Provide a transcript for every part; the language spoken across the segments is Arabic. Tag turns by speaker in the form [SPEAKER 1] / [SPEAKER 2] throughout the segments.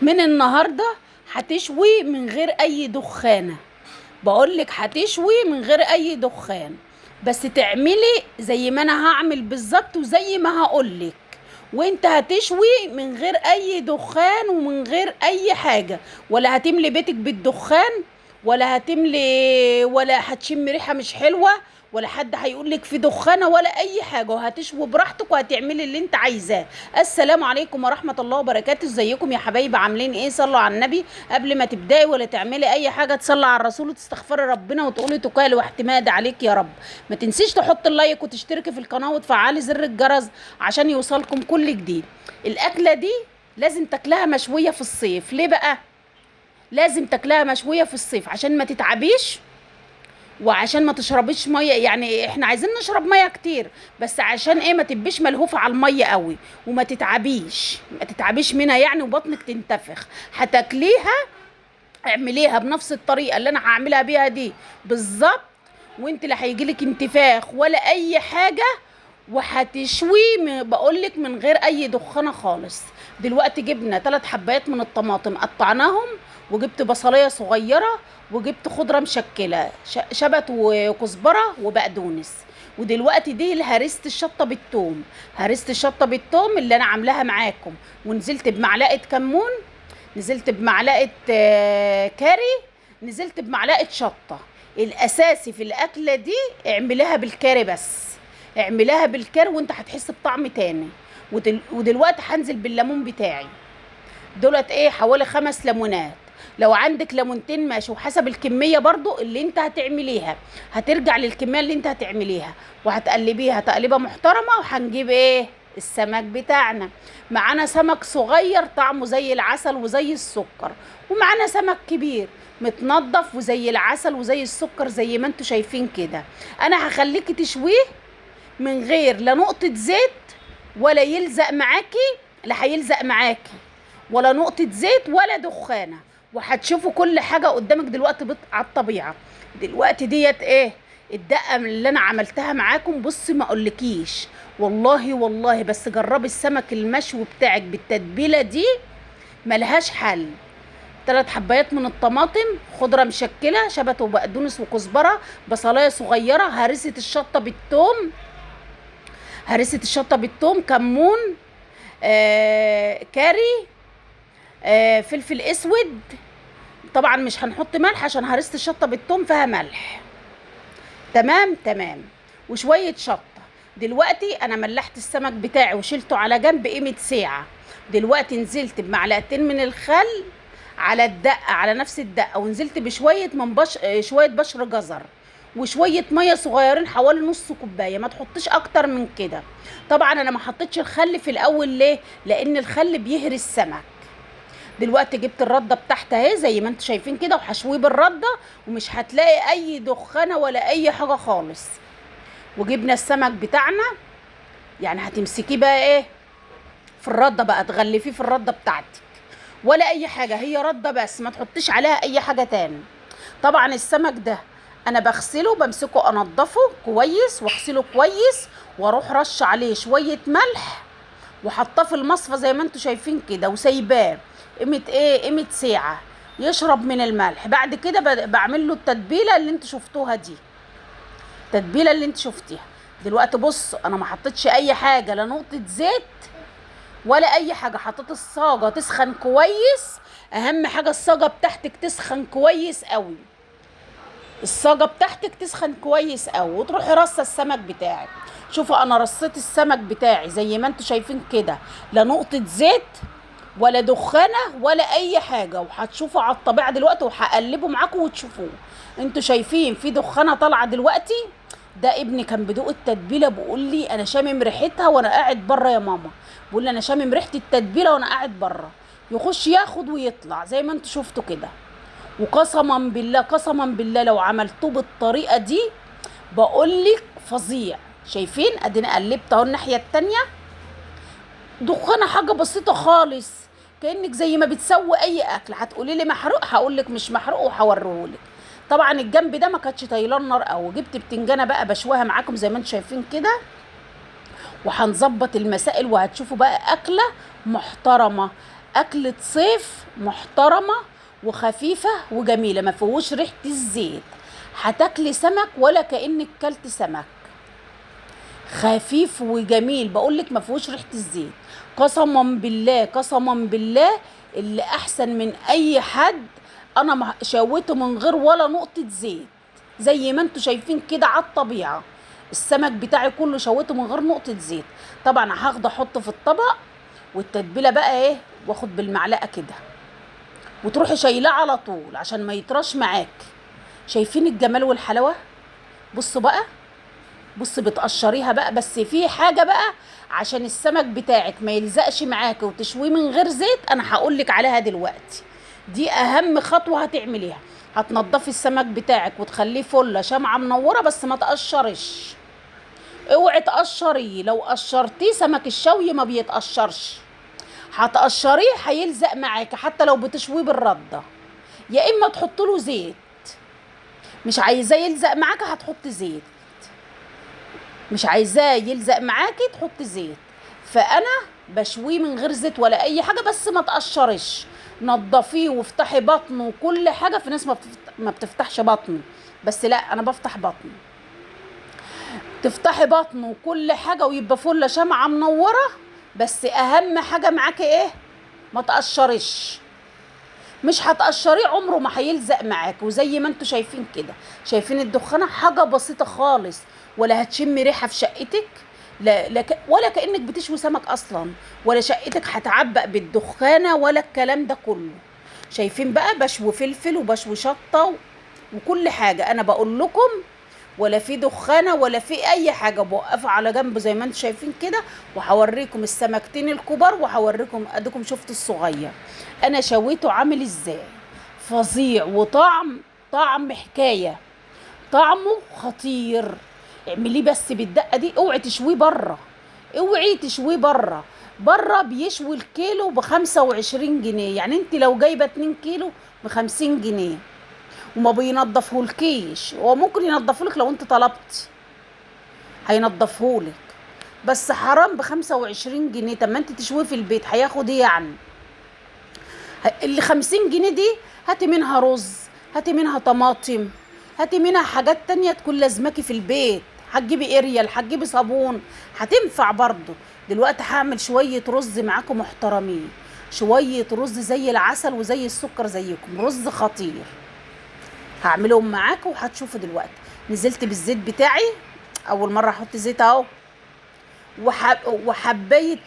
[SPEAKER 1] من النهارده هتشوي من غير اي دخانه. بقولك هتشوي من غير اي دخان، بس تعملي زي ما انا هعمل بالظبط وزي ما هقولك. وانت هتشوي من غير اي دخان ومن غير اي حاجه، ولا هتملي بيتك بالدخان، ولا هتشم ريحه مش حلوه، ولا حد هيقولك في دخانه ولا اي حاجه، وهتشوي براحتك وهتعملي اللي انت عايزاه. السلام عليكم ورحمه الله وبركاته. ازيكم يا حبايبي؟ عاملين ايه؟ صلوا على النبي. قبل ما تبداي ولا تعملي اي حاجه تصلي على الرسول وتستغفري ربنا وتقولي توكالي واعتماد عليك يا رب. ما تنسيش تحط اللايك وتشتركي في القناه وتفعلي زر الجرس عشان يوصلكم كل جديد. الاكله دي لازم تاكلها مشويه في الصيف. ليه بقى لازم تاكلها مشويه في الصيف؟ عشان ما تتعبيش وعشان ما تشربيش ميه. يعني احنا عايزين نشرب ميه كتير، بس عشان ايه؟ ما تبقيش ملهوفه على الميه قوي وما تتعبيش منها يعني، وبطنك تنتفخ. هتاكليها اعمليها بنفس الطريقه اللي انا هعملها بيها دي بالظبط، وانت لا هيجيلك انتفاخ ولا اي حاجه. وهتشوي بقولك من غير اي دخانه خالص. دلوقتي جبنا 3 حبايات من الطماطم قطعناهم، وجبت بصلايه صغيره، وجبت خضره مشكله شبت وكزبره وبقدونس. ودلوقتي دي هرست الشطه بالثوم، هرست الشطه بالثوم اللي انا عاملاها معاكم. ونزلت بمعلقه كمون، نزلت بمعلقه كاري، نزلت بمعلقه شطه. الاساسي في الاكله دي اعمليها بالكاري، بس اعمليها بالكاري وانت هتحس بطعم تاني. ودلوقتي هنزل بالليمون بتاعي. دولت ايه؟ حوالي 5 ليمونات. لو عندك ليمونتين ماشي، وحسب الكميه برضو اللي انت هتعمليها. هترجع للكميه اللي انت هتعمليها وهتقلبيها تقليبه محترمه. وهنجيب ايه؟ السمك بتاعنا. معانا سمك صغير طعمه زي العسل وزي السكر، ومعانا سمك كبير متنضف وزي العسل وزي السكر زي ما انتوا شايفين كده. انا هخليكي تشويه من غير لا نقطة زيت ولا يلزق معاكي، لا هيلزق معاكي ولا نقطة زيت ولا دخانة. وهتشوفوا كل حاجة قدامك دلوقتي على الطبيعة. دلوقتي ديت ايه؟ الدقة من اللي انا عملتها معاكم. بصي ما اقولكيش، والله بس جربي السمك المشوي بتاعك بالتتبيلة دي ملهاش حل. 3 حبايات من الطماطم، خضرة مشكلة شبت وبقدونس وكزبرة، بصلاية صغيرة، هرسة الشطة بالثوم، كمون، كاري، فلفل اسود. طبعا مش هنحط ملح عشان هرسة الشطة بالثوم فيها ملح. تمام. وشوية شطة. دلوقتي انا ملحت السمك بتاعي وشيلته على جنب قيمة ساعة. دلوقتي نزلت بمعلقتين من الخل على الدقة، على نفس الدقة، ونزلت بشوية شوية بشر جزر وشويه ميه صغيرين حوالي نص كوبايه. ما تحطيش اكتر من كده. طبعا انا ما حطيتش الخل في الاول. ليه؟ لان الخل بيهري السمك. دلوقتي جبت الرده بتاعتي اهي زي ما انتم شايفين كده، وهشويه بالرده ومش هتلاقي اي دخانه ولا اي حاجه خالص. وجبنا السمك بتاعنا، يعني هتمسكيه بقى ايه في الرده، بقى تغلفيه في الرده بتاعتك ولا اي حاجه، هي رده بس، ما تحطيش عليها اي حاجه تاني. طبعا السمك ده انا بغسله، بمسكه انضفه كويس واغسله كويس، واروح رش عليه شويه ملح وحطاه في المصفى زي ما انتم شايفين كده، وسايباه قيمه ساعه يشرب من الملح. بعد كده بعمل له التتبيله اللي انتم شفتوها دي، التتبيله اللي انتم شفتيها. دلوقتي بص، انا ما حطيتش اي حاجه، لا نقطه زيت ولا اي حاجه. حطيت الصاجه تسخن كويس. اهم حاجه الصاجه بتاعتك تسخن كويس قوي، الصاجه بتاعتك تسخن كويس قوي، وتروحي رصه السمك بتاعك. شوفوا انا رصيت السمك بتاعي زي ما انتم شايفين كده، لا نقطه زيت ولا دخانه ولا اي حاجه. وهتشوفوا على الطبيعه دلوقتي، وهقلبه معاكم وتشوفوه. انتوا شايفين في دخانه طالعه دلوقتي؟ ده ابني كان بدوق التتبيله، بيقول لي انا شامم ريحتها وانا قاعد بره يا ماما. بيقول لي انا شامم ريحه التتبيله وانا قاعد بره. يخش ياخد ويطلع زي ما انتوا شفتوا كده. قسما بالله لو عملتوه بالطريقه دي بقولك فظيع. شايفين ادينا قلبت اهو الناحيه التانيه، دخانه حاجه بسيطه خالص، كانك زي ما بتسوي اي اكل. هتقولي لي محروق، هقولك مش محروق وهوريهولك. طبعا الجنب ده ما كانتش طايله النار قوي. جبت بتنجانه بقى بشويها معاكم زي ما انتم شايفين كده، وهنظبط المسائل وهتشوفوا بقى اكله محترمه. اكلة صيف محترمة وخفيفة وجميلة، ما فيهوش ريحة الزيت. هتاكلي سمك ولا كأنك كلت سمك، خفيف وجميل، بقولك ما فيهوش ريحة الزيت. قسما بالله قسما بالله اللي احسن من اي حد. انا شويته من غير ولا نقطة زيت، زي ما انتوا شايفين كده على الطبيعة. السمك بتاعي كله شويته من غير نقطة زيت. طبعا هاخده احطه في الطبق، والتتبيلة بقى ايه، واخد بالمعلقة كده وتروحي شايلاه على طول عشان ما يطرش معاك. شايفين الجمال والحلاوة؟ بصوا بقى، بص بتقشريها بقى، بس في حاجة بقى عشان السمك بتاعك ما يلزقش معاك وتشويه من غير زيت، انا هقولك عليها دلوقتي. دي اهم خطوة هتعمليها. هتنضفي السمك بتاعك وتخليه فلة شمعة منورة، بس ما تقشرش. اوعي تقشريه، لو قشرتيه سمك الشوي ما بيتقشرش. هتقشريه هيلزق معاك حتى لو بتشويه بالردة، يا اما تحط له زيت. مش عايزاه يلزق معاك هتحط زيت، مش عايزاه يلزق معاكي تحط زيت. فانا بشويه من غير زيت ولا اي حاجه، بس ما تقشرش. نضفيه وافتحي بطنه وكل حاجه. في ناس ما بتفتحش بطنه، بس لا انا بفتح بطنه. تفتحي بطنه وكل حاجه ويبقى فله شمعه منوره، بس اهم حاجه معاكي ايه، ما تقشرش. مش هتقشريه عمره ما هيلزق معاك. وزي ما انتوا شايفين كده، شايفين الدخانه حاجه بسيطه خالص، ولا هتشمي ريحه في شقتك، لا ولا كانك بتشوي سمك اصلا، ولا شقتك هتعبق بالدخانه ولا الكلام ده كله. شايفين بقى بشوي فلفل وبشوي شطه وكل حاجه. انا بقول لكم ولا في دخانه ولا في اي حاجه. بوقفها على جنب زي ما انتم شايفين كده، وهوريكم السمكتين الكبار وهوريكم اديكم شفتوا الصغير انا شويته عامل ازاي. فظيع، طعم حكايه، طعمه خطير. اعمليه بس بالدقه دي. اوعي تشويه بره، اوعي تشويه بره. بره بيشوي الكيلو ب25 جنيه، يعني انت لو جايبه 2 كيلو ب50 جنيه، وما بينضفهولكيش. هو ممكن ينضفهولك لو انت طلبت، هينضفهولك، بس حرام ب25 جنيه. طب ما انت تشويه في البيت هياخد ايه يعني؟ اللي 50 جنيه دي هاتي منها رز، هاتي منها طماطم، هاتي منها حاجات تانية تكون لازماكي في البيت. هتجيبي اريال، هتجيبي صابون، هتنفع برضو. دلوقتي هعمل شوية رز معاكم محترمين، شوية رز زي العسل وزي السكر زيكم، رز خطير. هعملهم معاكم وهتشوفوا دلوقتي. نزلت بالزيت بتاعي، اول مرة احط زيت اهو. وحباية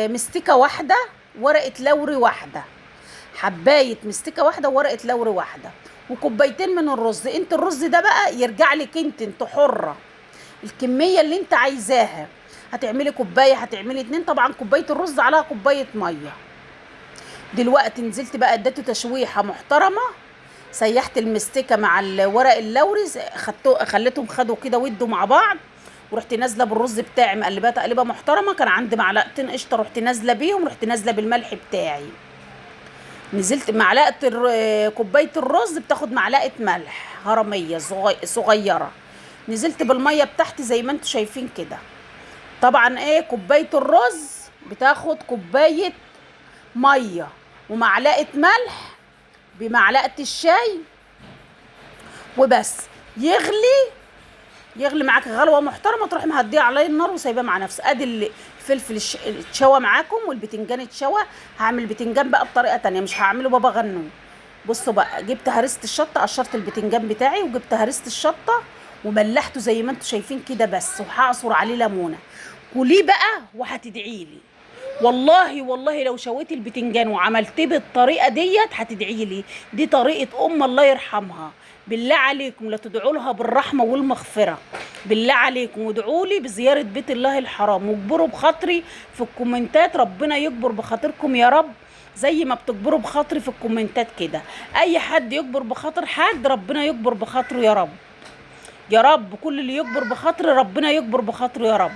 [SPEAKER 1] مستكة واحدة، ورقة لوري واحدة، حباية مستكة واحدة وورقة لوري واحدة، وكوبايتين من الرز. انت الرز ده بقى يرجع لك انت حرة الكمية اللي انت عايزاها. هتعملي كوباية، هتعملي 2، طبعا كوباية الرز عليها كوباية مية. دلوقتي نزلت بقى اديته تشويحة محترمة، سيحت المستكة مع الورق اللوري، خليتهم خدوا كده ودوا مع بعض، ورحت نازله بالرز بتاعي مقلباه تقليبه محترمه. كان عندي معلقتين قشطه رحت نازله بيهم، رحت نازله بالملح بتاعي. نزلت كوبايه الرز بتاخد معلقه ملح هرميه صغيره. نزلت بالميه بتاعتي زي ما انتم شايفين كده. طبعا ايه، كوبايه الرز بتاخد كوبايه ميه ومعلقه ملح بمعلقه الشاي وبس. يغلي معاك غلوه محترمه، تروح مهديه عليه النار وسايباه مع نفسه. ادي الفلفل اتشوى معاكم والبتنجان اتشوى. هعمل البتنجان بقى بطريقه تانية، مش هعمله بابا غنوج. بصوا بقى، جبت هرسه الشطه، قشرت البتنجان بتاعي وجبت هرسه الشطه وملحته زي ما انتم شايفين كده بس، وهعصر عليه ليمونه. كليه بقى وهتدعي لي. والله لو شويت البتنجان وعملتيه بالطريقه ديت هتدعي لي. دي طريقه الله يرحمها. بالله عليكم لا تدعوا لها بالرحمه والمغفره. بالله عليكم وادعوا لي بزياره بيت الله الحرام، واجبروا بخاطري في الكومنتات. ربنا يجبر بخاطركم يا رب، زي ما بتجبروا بخاطري في الكومنتات كده. اي حد يجبر بخاطر حد ربنا يجبر بخاطره يا رب. يا رب كل اللي يجبر بخاطري ربنا يجبر بخاطره يا رب.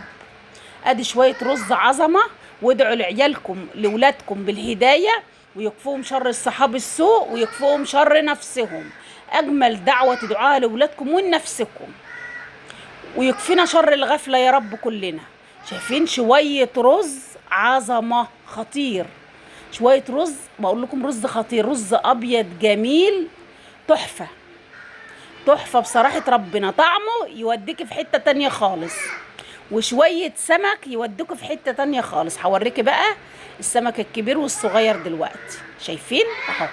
[SPEAKER 1] ادي شويه رز عظمه، وادعوا لعيالكم لولادكم بالهدايه، ويكفوهم شر الصحاب السوء، ويكفوهم شر نفسهم. اجمل دعوه تدعوها لولادكم ولنفسكم، ويكفينا شر الغفله يا رب كلنا. شايفين شويه رز عظمه خطير. شويه رز، بقول لكم رز خطير، رز ابيض جميل تحفه تحفه بصراحه ربنا، طعمه يوديكي في حته تانية خالص، وشويه سمك يوديكوا في حته تانية خالص. هوريكي بقى السمك الكبير والصغير دلوقتي. شايفين اهو،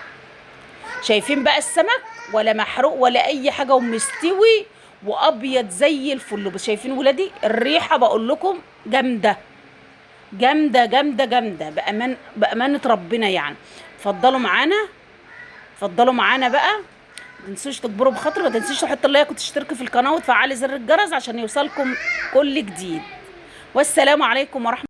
[SPEAKER 1] شايفين بقى السمك ولا محروق ولا اي حاجه، ومستوي وابيض زي الفل. بس شايفين ولادي الريحه بقول لكم جامده جامده جامده جامده، بامانه ربنا يعني. اتفضلوا معانا، اتفضلوا معانا بقى. ما تنسوش تكبروا بخاطر، ما تنسوش تحطوا اللايك وتشتركوا في القناه وتفعلوا زر الجرس عشان يوصلكم كل جديد. والسلام عليكم ورحمه